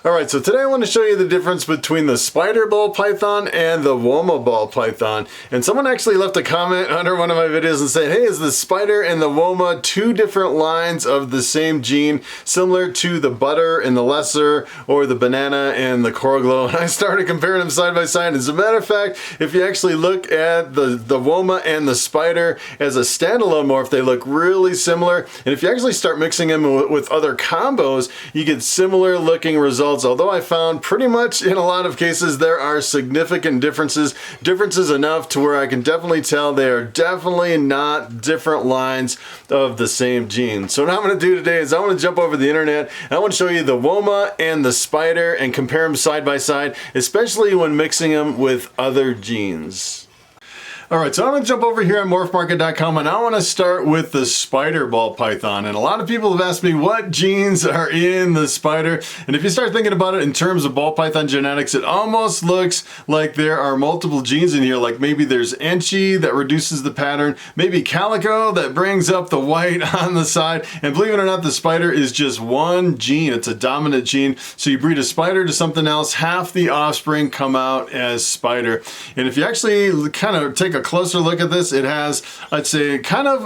Alright, so today I want to show you the difference between the spider ball python and the Woma ball python. And someone actually left a comment under one of my videos and said, hey, is the spider and the Woma two different lines of the same gene, similar to the butter and the lesser, or the banana and the coral glow? And I started comparing them side by side. As a matter of fact, if you actually look at the Woma and the spider as a standalone morph, they look really similar. And if you actually start mixing them with other combos, you get similar looking results. Although I found pretty much in a lot of cases there are significant differences enough to where I can definitely tell they are definitely not different lines of the same gene. So what I'm going to do today is I want to jump over the internet and I want to show you the Woma and the spider and compare them side by side, especially when mixing them with other genes. Alright, so I'm going to jump over here on Morphmarket.com and I want to start with the spider ball python. And a lot of people have asked me what genes are in the spider. And if you start thinking about it in terms of ball python genetics, it almost looks like there are multiple genes in here. Like maybe there's Enchi that reduces the pattern, maybe Calico that brings up the white on the side. And believe it or not, the spider is just one gene. It's a dominant gene. So you breed a spider to something else, half the offspring come out as spider. And if you actually kind of take a closer look at this, it has, I'd say, kind of,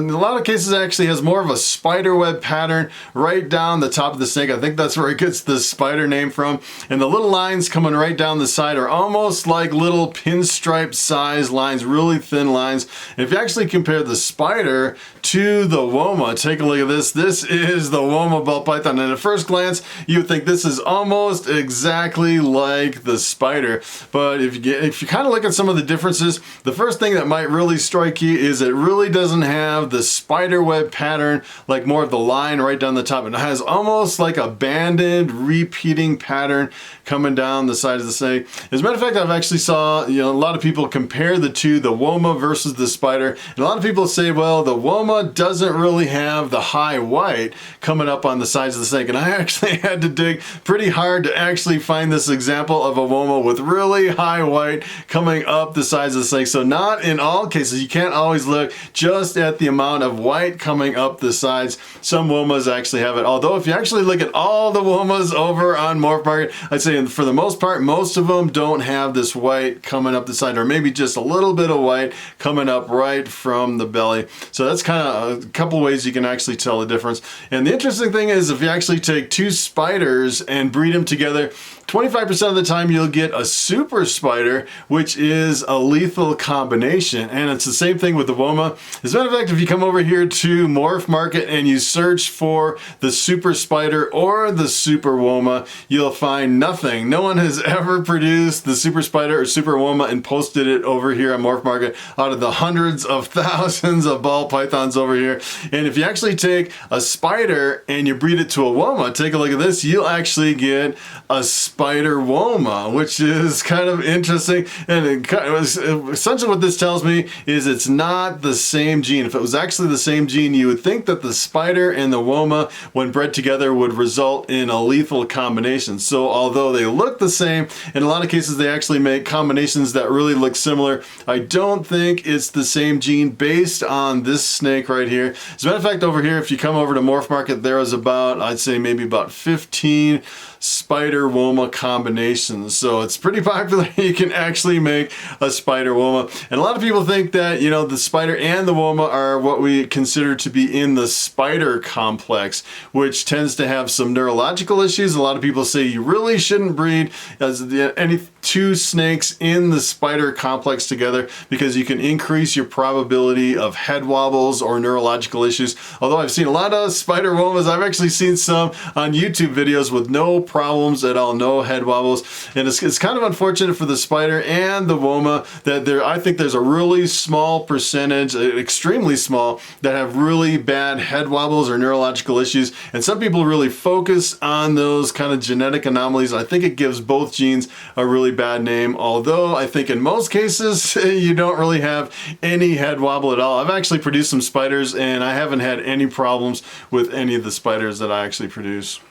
in a lot of cases actually has more of a spider web pattern right down the top of the snake. I think that's where it gets the spider name from. And the little lines coming right down the side are almost like little pinstripe size lines, really thin lines. And if you actually compare the spider to the Woma, take a look at this. This is the Woma ball python. And at first glance, you would think this is almost exactly like the spider. But if you kind of look at some of the differences, the first thing that might really strike you is it really doesn't have the spider web pattern, like more of the line right down the top. It has almost like a banded repeating pattern coming down the side of the snake. As a matter of fact, I've actually saw, a lot of people compare the two, the Woma versus the spider. And a lot of people say, well, the Woma doesn't really have the high white coming up on the sides of the snake. And I actually had to dig pretty hard to actually find this example of a Woma with really high white coming up the sides of the snake. So not in all cases, you can't always look just at the amount of white coming up the sides. Some Womas actually have it. Although if you actually look at all the Womas over on Morphmarket, I'd say for the most part, most of them don't have this white coming up the side, or maybe just a little bit of white coming up right from the belly. So that's kind of a couple ways you can actually tell the difference. And the interesting thing is if you actually take two spiders and breed them together, 25% of the time you'll get a super spider, which is a lethal combination. And it's the same thing with the Woma. As a matter of fact, if you come over here to Morphmarket and you search for the super spider or the super Woma, you'll find nothing. No one has ever produced the super spider or super Woma and posted it over here on Morphmarket out of the hundreds of thousands of ball pythons over here. And if you actually take a spider and you breed it to a Woma, take a look at this, you'll actually get a Spider Woma, which is kind of interesting. And essentially what this tells me is it's not the same gene. If it was actually the same gene, you would think that the spider and the Woma, when bred together, would result in a lethal combination. So although they look the same, in a lot of cases they actually make combinations that really look similar. I don't think it's the same gene based on this snake right here. As a matter of fact, over here, if you come over to Morphmarket, there is about, I'd say maybe about 15 Spider Woma combinations. So it's pretty popular. You can actually make a Spider Woma. And a lot of people think that, the spider and the Woma are what we consider to be in the spider complex, which tends to have some neurological issues. A lot of people say you really shouldn't breed any two snakes in the spider complex together because you can increase your probability of head wobbles or neurological issues. Although I've seen a lot of Spider Womas, I've actually seen some on YouTube videos with no problems at all, no head wobbles. And it's kind of unfortunate for the spider and the Woma that I think there's a really small percentage, extremely small, that have really bad head wobbles or neurological issues. And some people really focus on those kind of genetic anomalies. I think it gives both genes a really bad name, although I think in most cases you don't really have any head wobble at all. I've actually produced some spiders and I haven't had any problems with any of the spiders that I actually produce.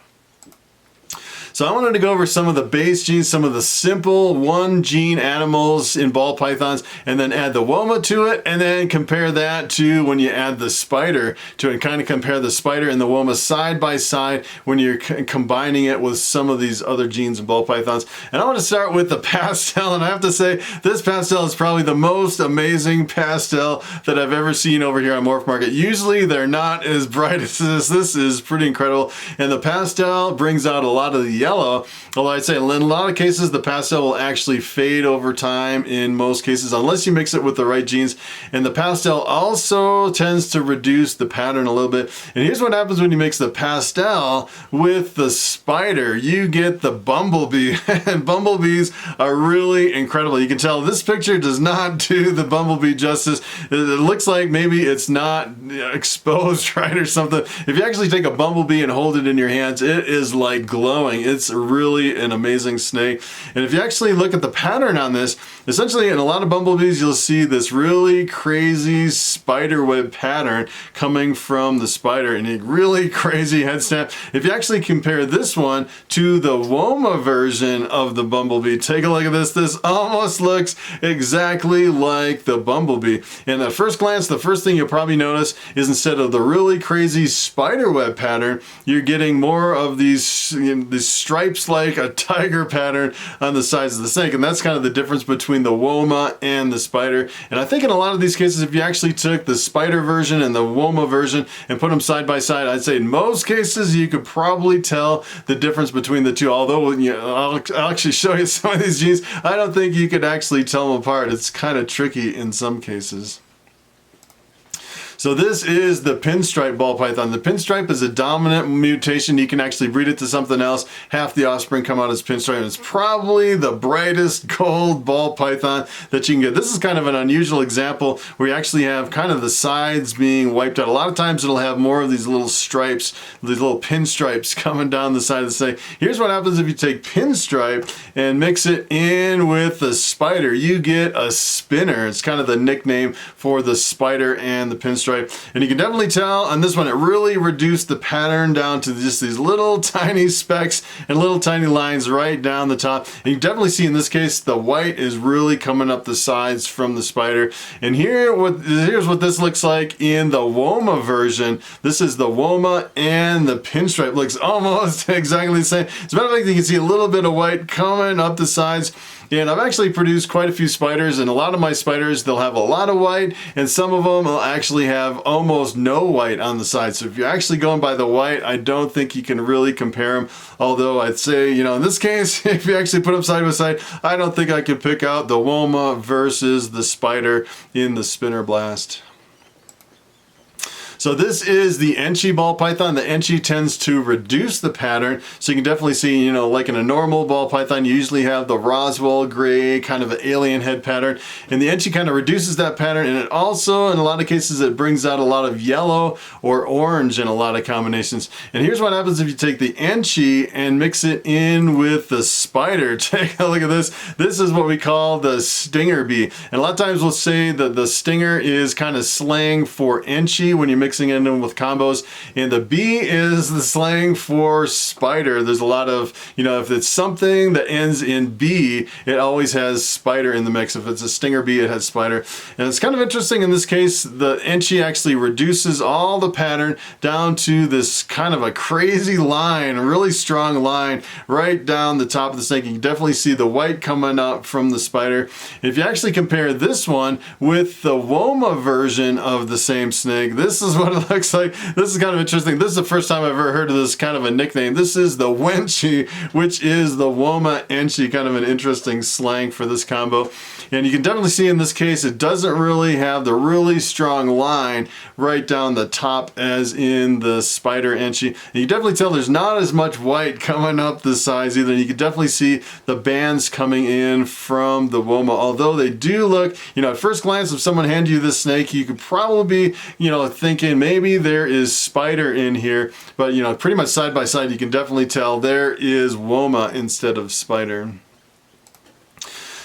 So I wanted to go over some of the base genes, some of the simple one gene animals in ball pythons, and then add the Woma to it, and then compare that to when you add the spider to it, and kind of compare the spider and the Woma side by side when you're combining it with some of these other genes in ball pythons. And I want to start with the Pastel, and I have to say this Pastel is probably the most amazing Pastel that I've ever seen over here on Morphmarket. Usually they're not as bright as this. This is pretty incredible, and the Pastel brings out a lot of the yellow, although I'd say in a lot of cases the Pastel will actually fade over time in most cases unless you mix it with the right genes. And the Pastel also tends to reduce the pattern a little bit. And here's what happens when you mix the Pastel with the spider. You get the bumblebee, and bumblebees are really incredible. You can tell this picture does not do the bumblebee justice. It looks like maybe it's not exposed right or something. If you actually take a bumblebee and hold it in your hands, it is like glowing. It's really an amazing snake. And if you actually look at the pattern on this, essentially in a lot of bumblebees you'll see this really crazy spider web pattern coming from the spider, and a really crazy head snap. If you actually compare this one to the Woma version of the bumblebee, take a look at this. This almost looks exactly like the bumblebee. And at first glance, the first thing you'll probably notice is instead of the really crazy spider web pattern, you're getting more of these stripes like a tiger pattern on the sides of the snake. And that's kind of the difference between the Woma and the spider. And I think in a lot of these cases, if you actually took the spider version and the Woma version and put them side by side, I'd say in most cases you could probably tell the difference between the two. Although I'll actually show you some of these genes, I don't think you could actually tell them apart. It's kind of tricky in some cases. So this is the Pinstripe ball python. The Pinstripe is a dominant mutation. You can actually breed it to something else. Half the offspring come out as Pinstripe, and it's probably the brightest gold ball python that you can get. This is kind of an unusual example where you actually have kind of the sides being wiped out. A lot of times it'll have more of these little stripes, these little pinstripes coming down the side of the snake. Here's what happens if you take Pinstripe and mix it in with the spider. You get a spinner. It's kind of the nickname for the spider and the Pinstripe. And you can definitely tell on this one, it really reduced the pattern down to just these little tiny specks and little tiny lines right down the top. And you definitely see in this case, the white is really coming up the sides from the spider. And here's what this looks like in the Woma version. This is the Woma, and the Pinstripe looks almost exactly the same. As a matter of fact, you can see a little bit of white coming up the sides. And I've actually produced quite a few spiders, and a lot of my spiders, they'll have a lot of white, and some of them will actually have almost no white on the side. So if you're actually going by the white, I don't think you can really compare them. Although I'd say, you know, in this case, if you actually put them side by side, I don't think I could pick out the Woma versus the spider in the Spinner Blast. So this is the Enchi ball python. The Enchi tends to reduce the pattern. So you can definitely see, you know, like in a normal ball python, you usually have the Roswell gray, kind of an alien head pattern. And the Enchi kind of reduces that pattern. And it also, in a lot of cases, it brings out a lot of yellow or orange in a lot of combinations. And here's what happens if you take the Enchi and mix it in with the spider. Take a look at this. This is what we call the stinger bee. And a lot of times we'll say that the stinger is kind of slang for Enchi when you mixing in them with combos, and the bee is the slang for spider. There's a lot of, you know, if it's something that ends in bee, it always has spider in the mix. If it's a stinger bee, it has spider. And it's kind of interesting in this case, the Enchi actually reduces all the pattern down to this kind of a crazy line, a really strong line right down the top of the snake. You can definitely see the white coming up from the spider. If you actually compare this one with the Woma version of the same snake, this is what it looks like. This is kind of interesting. This is the first time I've ever heard of this kind of a nickname. This is the Wenchi, which is the Woma Enchi, kind of an interesting slang for this combo. And you can definitely see in this case, it doesn't really have the really strong line right down the top as in the Spider Enchi. And you definitely tell there's not as much white coming up the sides either. And you can definitely see the bands coming in from the Woma, although they do look, you know, at first glance, if someone handed you this snake, you could probably be, you know, thinking maybe there is spider in here, but you know, pretty much side by side, you can definitely tell there is Woma instead of spider.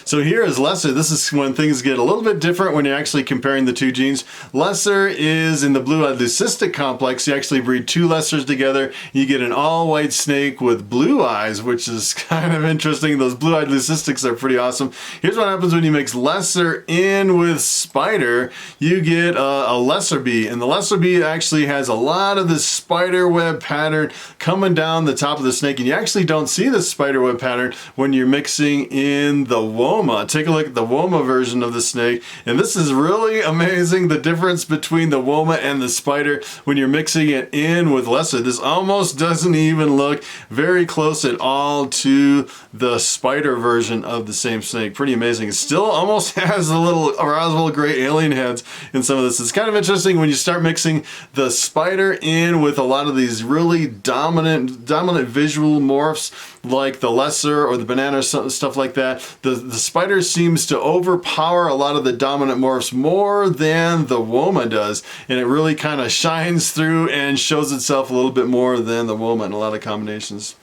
So here is lesser. This is when things get a little bit different when you're actually comparing the two genes. Lesser is in the blue-eyed leucistic complex. You actually breed two lessers together. You get an all-white snake with blue eyes, which is kind of interesting. Those blue-eyed leucistics are pretty awesome. Here's what happens when you mix lesser in with spider. You get a lesser bee, and the lesser bee actually has a lot of this spider web pattern coming down the top of the snake, and you actually don't see this spider web pattern when you're mixing in the Woma. Take a look at the Woma version of the snake, and this is really amazing, the difference between the Woma and the spider when you're mixing it in with lesser. This almost doesn't even look very close at all to the spider version of the same snake. Pretty amazing. It still almost has the little Roswell gray alien heads in some of this. It's kind of interesting when you start mixing the spider in with a lot of these really dominant visual morphs like the lesser or the banana, stuff like that. The spider seems to overpower a lot of the dominant morphs more than the Woma does, and it really kind of shines through and shows itself a little bit more than the Woma in a lot of combinations.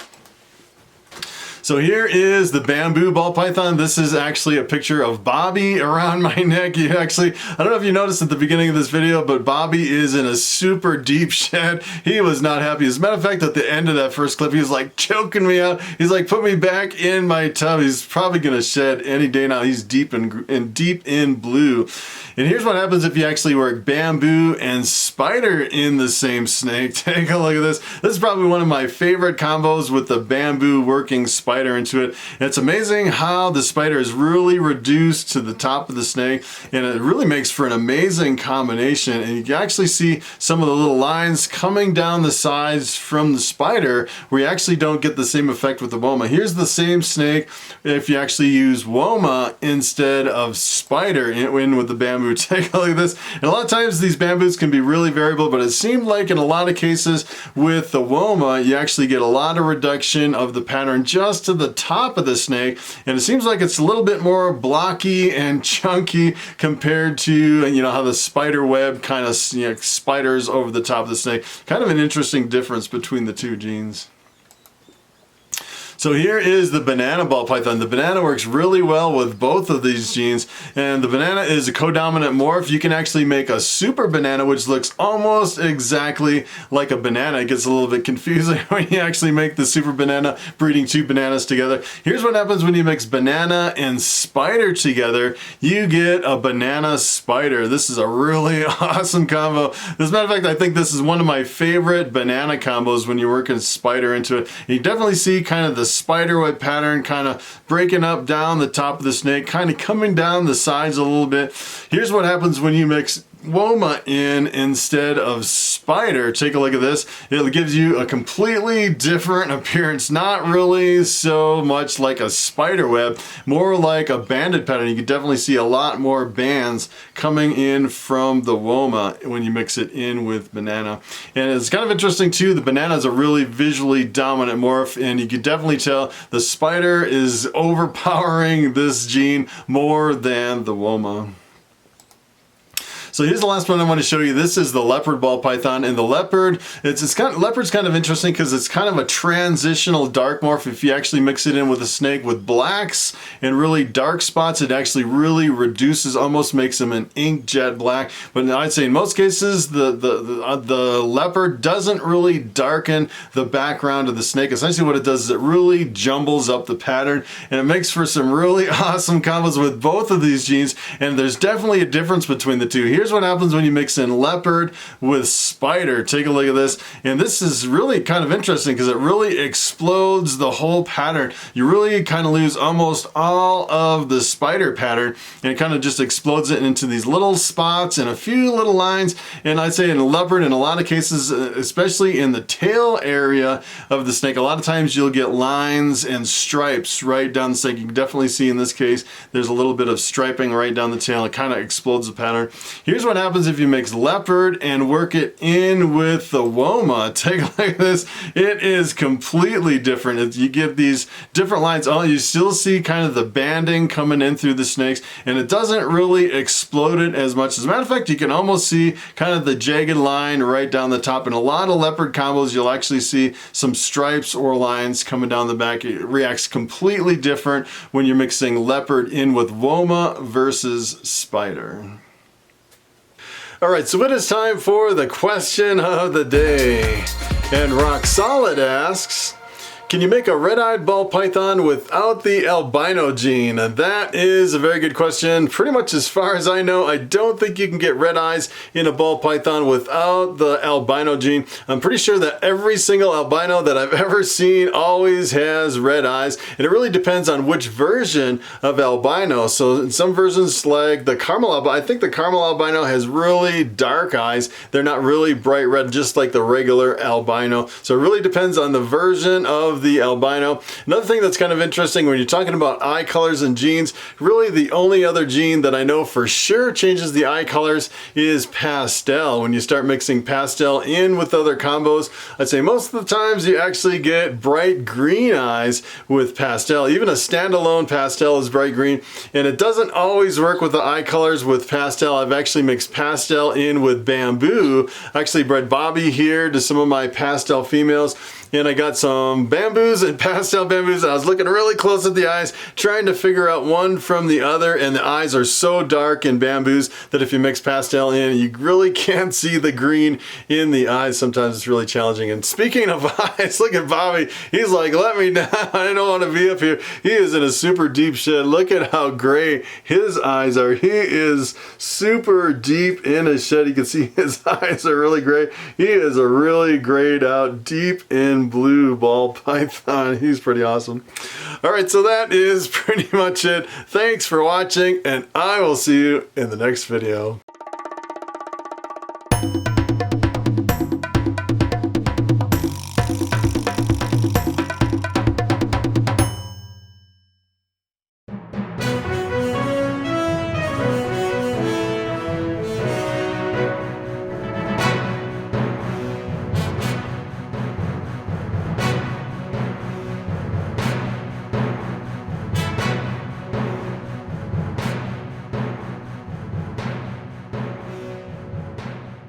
So here is the bamboo ball python. This is actually a picture of Bobby around my neck. I don't know if you noticed at the beginning of this video, but Bobby is in a super deep shed. He was not happy. As a matter of fact, at the end of that first clip, he was like choking me out. He's like, put me back in my tub. He's probably gonna shed any day now. He's deep in blue. And here's what happens if you actually work bamboo and spider in the same snake. Take a look at this. This is probably one of my favorite combos with the bamboo working spider into it. And it's amazing how the spider is really reduced to the top of the snake, and it really makes for an amazing combination. And you can actually see some of the little lines coming down the sides from the spider where you actually don't get the same effect with the Woma. Here's the same snake if you actually use Woma instead of spider in with the bamboo. Take a look at this. And a lot of times these bamboos can be really variable, but it seemed like in a lot of cases with the Woma, you actually get a lot of reduction of the pattern just to the top of the snake, and it seems like it's a little bit more blocky and chunky compared to, you know, how the spider web kind of, you know, spiders over the top of the snake. Kind of an interesting difference between the two genes. So here is the banana ball python. The banana works really well with both of these genes, and the banana is a codominant morph. You can actually make a super banana, which looks almost exactly like a banana. It gets a little bit confusing when you actually make the super banana, breeding two bananas together. Here's what happens when you mix banana and spider together. You get a banana spider. This is a really awesome combo. As a matter of fact, I think this is one of my favorite banana combos when you're working spider into it. And you definitely see kind of the spider web pattern kind of breaking up down the top of the snake, kind of coming down the sides a little bit. Here's what happens when you mix Woma in instead of spider. Take a look at this. It gives you a completely different appearance. Not really so much like a spider web, more like a banded pattern. You can definitely see a lot more bands coming in from the Woma when you mix it in with banana. And it's kind of interesting too, the banana is a really visually dominant morph, and you can definitely tell the spider is overpowering this gene more than the Woma. So here's the last one I want to show you. This is the leopard ball python, and the leopard, leopard's kind of interesting because it's kind of a transitional dark morph. If you actually mix it in with a snake with blacks and really dark spots, it actually really reduces, almost makes them an ink jet black. But I'd say in most cases, the leopard doesn't really darken the background of the snake. Essentially what it does is it really jumbles up the pattern, and it makes for some really awesome combos with both of these genes. And there's definitely a difference between the two. Here's what happens when you mix in leopard with spider. Take a look at this, and this is really kind of interesting because it really explodes the whole pattern. You really kind of lose almost all of the spider pattern, and it kind of just explodes it into these little spots and a few little lines. And I'd say in leopard, in a lot of cases, especially in the tail area of the snake, a lot of times you'll get lines and stripes right down the snake. You can definitely see in this case there's a little bit of striping right down the tail. It kind of explodes the pattern. Here's Here's what happens if you mix Leopard and work it in with the Woma. Take a look at this. It is completely different. You get these different lines. Oh, you still see kind of the banding coming in through the snakes, and it doesn't really explode it as much. As a matter of fact, you can almost see kind of the jagged line right down the top. In a lot of Leopard combos, you'll actually see some stripes or lines coming down the back. It reacts completely different when you're mixing Leopard in with Woma versus Spider. All right, so it is time for the question of the day. And Rock Solid asks, can you make a red-eyed ball python without the albino gene? That is a very good question. Pretty much as far as I know, I don't think you can get red eyes in a ball python without the albino gene. I'm pretty sure that every single albino that I've ever seen always has red eyes, and it really depends on which version of albino. So in some versions like the caramel albino, I think the caramel albino has really dark eyes. They're not really bright red, just like the regular albino. So it really depends on the version of the albino. Another thing that's kind of interesting when you're talking about eye colors and genes, really the only other gene that I know for sure changes the eye colors is Pastel. When you start mixing Pastel in with other combos, I'd say most of the times you actually get bright green eyes with Pastel. Even a standalone Pastel is bright green, and it doesn't always work with the eye colors with Pastel. I've actually mixed Pastel in with Bamboo. I actually bred Bobby here to some of my Pastel females, and I got some bamboos and Pastel bamboos. I was looking really close at the eyes, trying to figure out one from the other, and the eyes are so dark in bamboos that if you mix Pastel in, you really can't see the green in the eyes. Sometimes it's really challenging. And speaking of eyes, look at Bobby. He's like, let me down. I don't want to be up here. He is in a super deep shed. Look at how gray his eyes are. He is super deep in his shed. You can see his eyes are really gray. He is a really grayed out, deep in blue ball python. He's pretty awesome. All right, so that is pretty much it. Thanks for watching, and I will see you in the next video.